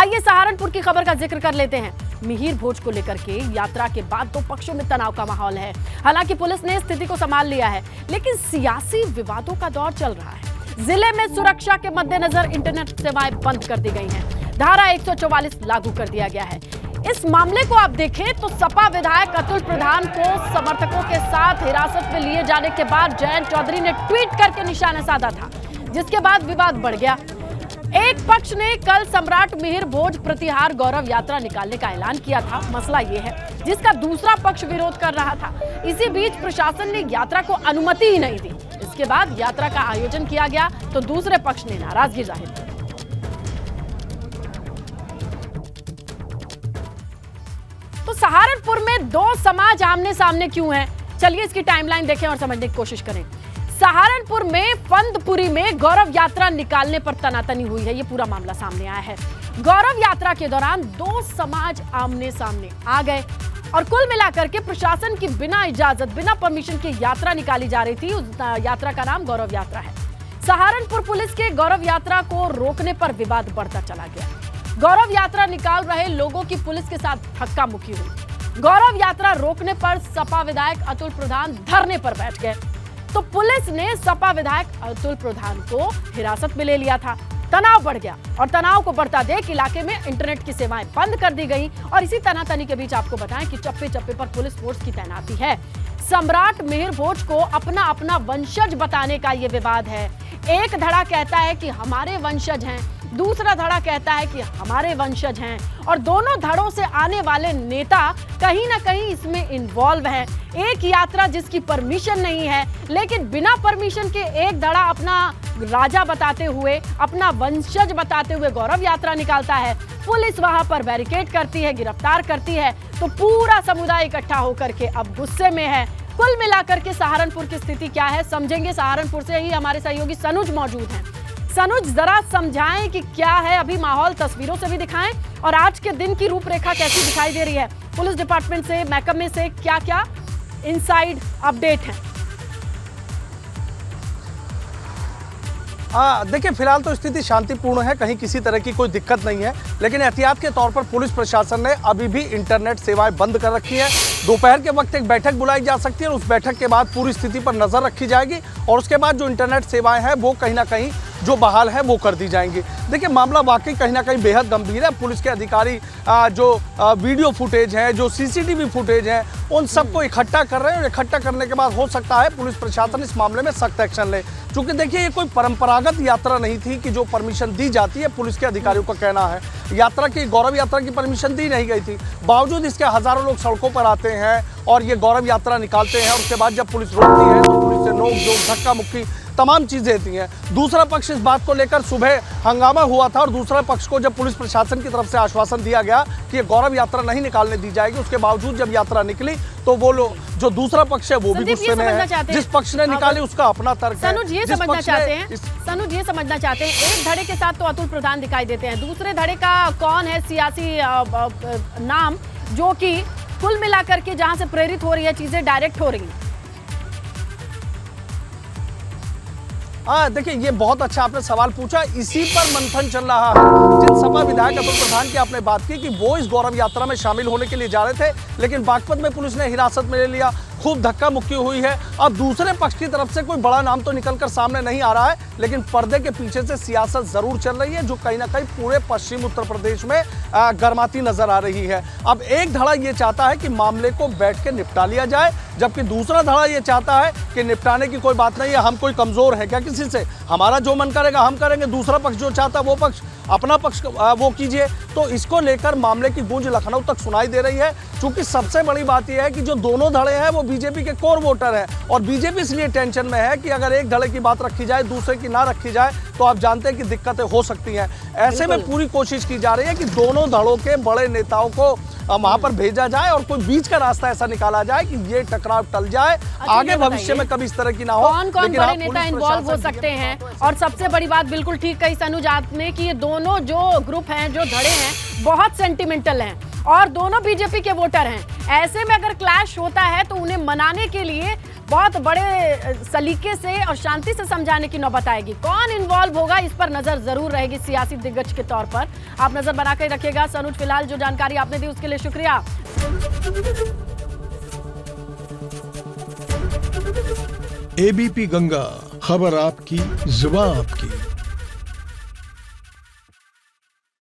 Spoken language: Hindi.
आइए सहारनपुर की खबर का जिक्र कर लेते हैं। मिहिर भोज को लेकर के यात्रा के बाद दो पक्षों में तनाव का माहौल है। हालांकि पुलिस ने स्थिति को संभाल लिया है, लेकिन सियासी विवादों का दौर चल रहा है। जिले में सुरक्षा के मद्देनजर इंटरनेट सेवाएं बंद कर दी गई हैं। धारा 144 लागू कर दिया गया है। इस मामले को आप देखें तो सपा विधायक अतुल प्रधान को समर्थकों के साथ हिरासत में लिए जाने के बाद जयंत चौधरी ने ट्वीट करके निशाना साधा था, जिसके बाद विवाद बढ़ गया। एक पक्ष ने कल सम्राट मिहिर भोज प्रतिहार गौरव यात्रा निकालने का ऐलान किया था। मसला ये है जिसका दूसरा पक्ष विरोध कर रहा था। इसी बीच प्रशासन ने यात्रा को अनुमति ही नहीं दी। इसके बाद यात्रा का आयोजन किया गया तो दूसरे पक्ष ने नाराजगी जाहिर की। तो सहारनपुर में दो समाज आमने सामने क्यों हैं? चलिए इसकी टाइमलाइन देखें और समझने की कोशिश करें। सहारनपुर में फंदपुरी में गौरव यात्रा निकालने पर तनातनी हुई है। ये पूरा मामला सामने आया है। गौरव यात्रा के दौरान दो समाज आमने सामने आ गए और कुल मिलाकर के प्रशासन की बिना इजाजत, बिना परमिशन की यात्रा निकाली जा रही थी। उस यात्रा का नाम गौरव यात्रा है। सहारनपुर पुलिस के गौरव यात्रा को रोकने पर विवाद बढ़ता चला गया। गौरव यात्रा निकाल रहे लोगों की पुलिस के साथ धक्का मुक्की हुई। गौरव यात्रा रोकने पर सपा विधायक अतुल प्रधान धरने पर बैठ गए तो पुलिस ने सपा विधायक अतुल प्रधान को हिरासत में ले लिया था। तनाव बढ़ गया और तनाव को बढ़ता देख इलाके में इंटरनेट की सेवाएं बंद कर दी गई। और इसी तनातनी के बीच आपको बताएं कि चप्पे चप्पे पर पुलिस फोर्स की तैनाती है। सम्राट मिहिर भोज को अपना अपना वंशज बताने का ये विवाद है। एक धड़ा कहता है कि हमारे वंशज हैं, दूसरा धड़ा कहता है कि हमारे वंशज हैं, और दोनों धड़ों से आने वाले नेता कहीं ना कहीं इसमें इन्वॉल्व हैं। एक यात्रा जिसकी परमिशन नहीं है, लेकिन बिना परमिशन के एक धड़ा अपना राजा बताते हुए, अपना वंशज बताते हुए गौरव यात्रा निकालता है। पुलिस वहां पर बैरिकेड करती है, गिरफ्तार करती है, तो पूरा समुदाय इकट्ठा होकर के अब गुस्से में है। कुल मिलाकर के सहारनपुर की स्थिति क्या है समझेंगे। सहारनपुर से ही हमारे सहयोगी सनुज मौजूद हैं। सनुज, जरा समझाएं कि क्या है अभी माहौल, तस्वीरों से भी दिखाएं और आज के दिन की रूपरेखा कैसी दिखाई दे रही है। पुलिस डिपार्टमेंट से, महकमे से क्या क्या इनसाइड अपडेट है? देखिए, फिलहाल तो स्थिति शांतिपूर्ण है, कहीं किसी तरह की कोई दिक्कत नहीं है, लेकिन एहतियात के तौर पर पुलिस प्रशासन ने अभी भी इंटरनेट सेवाएं बंद कर रखी है। दोपहर के वक्त एक बैठक बुलाई जा सकती है और उस बैठक के बाद पूरी स्थिति पर नजर रखी जाएगी और उसके बाद जो इंटरनेट सेवाएं हैं वो कहीं ना कहीं जो बहाल है वो कर दी जाएंगी। देखिए, मामला वाकई कहीं ना कहीं बेहद गंभीर है। पुलिस के अधिकारी जो वीडियो फुटेज है, जो सीसीटीवी फुटेज है, उन सबको इकट्ठा कर रहे हैं और इकट्ठा करने के बाद हो सकता है पुलिस प्रशासन इस मामले में सख्त एक्शन ले। क्योंकि देखिए, ये कोई परंपरागत यात्रा नहीं थी कि जो परमिशन दी जाती है, पुलिस के अधिकारियों का कहना है यात्रा की, गौरव यात्रा की परमिशन दी नहीं गई थी। बावजूद इसके हजारों लोग सड़कों पर आते हैं और ये गौरव यात्रा निकालते हैं और उसके बाद जब पुलिस रोकती है तो पुलिस से नोक-झोंक, धक्का मुक्की तमाम चीजें होती हैं। दूसरा पक्ष इस बात को लेकर सुबह हंगामा हुआ था और दूसरे पक्ष को जब पुलिस प्रशासन की तरफ से आश्वासन दिया गया कि ये गौरव यात्रा नहीं निकालने दी जाएगी, उसके बावजूद जब यात्रा निकली तो वो लोग, जो दूसरा पक्ष है वो भी गुस्से में है। जिस पक्ष ने निकाली उसका अपना तर्क है। सनुज, ये समझना चाहते हैं एक धड़े के साथ तो अतुल प्रधान दिखाई देते हैं, दूसरे धड़े का कौन है सियासी नाम जो कि कुल मिलाकर के जहां से प्रेरित हो रही है, चीजें डायरेक्ट हो रही है? देखिए, ये बहुत अच्छा आपने सवाल पूछा। इसी पर मंथन चल रहा है। जिन सपा विधायक अतुल प्रधान की आपने बात की कि वो इस गौरव यात्रा में शामिल होने के लिए जा रहे थे, लेकिन बागपत में पुलिस ने हिरासत में ले लिया, खूब धक्का मुक्की हुई है। अब दूसरे पक्ष की तरफ से कोई बड़ा नाम तो निकलकर सामने नहीं आ रहा है, लेकिन पर्दे के पीछे से सियासत जरूर चल रही है जो कहीं ना कहीं पूरे पश्चिम उत्तर प्रदेश में गर्माती नजर आ रही है। अब एक धड़ा ये चाहता है कि मामले को बैठ के निपटा लिया जाए, जबकि दूसरा धड़ा ये चाहता है कि निपटाने की कोई बात नहीं है, हम कोई कमजोर है क्या किसी से, हमारा जो मन करेगा हम करेंगे, दूसरा पक्ष जो चाहता है वो पक्ष अपना पक्ष वो कीजिए। तो इसको लेकर मामले की गूंज लखनऊ तक सुनाई दे रही है। क्योंकि सबसे बड़ी बात यह है कि जो दोनों धड़े हैं वो बीजेपी के कोर वोटर हैं और बीजेपी इसलिए टेंशन में है कि अगर एक धड़े की बात रखी जाए, दूसरे की ना रखी जाए, तो आप जानते हैं कि दिक्कतें हो सकती हैं। ऐसे में पूरी कोशिश की जा रही है कि दोनों धड़ों के बड़े नेताओं को वहां पर भेजा जाए और कोई बीच का रास्ता ऐसा निकाला जाए कि ये टकराव टल जाए, आगे भविष्य में कभी इस तरह की ना हो। कौन कौन बड़े नेता इन्वॉल्व हो सकते हैं? और सबसे बड़ी बात बिल्कुल ठीक कही सनुज आपने कि ये दोनों जो ग्रुप हैं, जो धड़े हैं, बहुत सेंटिमेंटल हैं और दोनों बीजेपी के वोटर हैं। ऐसे में अगर क्लैश होता है तो उन्हें मनाने के लिए बहुत बड़े सलीके से और शांति से समझाने की नौबत आएगी। कौन इन्वॉल्व होगा इस पर नजर जरूर रहेगी सियासी दिग्गज के तौर पर। आप नजर बनाकर रखिएगा। सनुज, फिलहाल जो जानकारी आपने दी उसके लिए शुक्रिया। एबीपी गंगा, खबर आपकी, जुबान आपकी।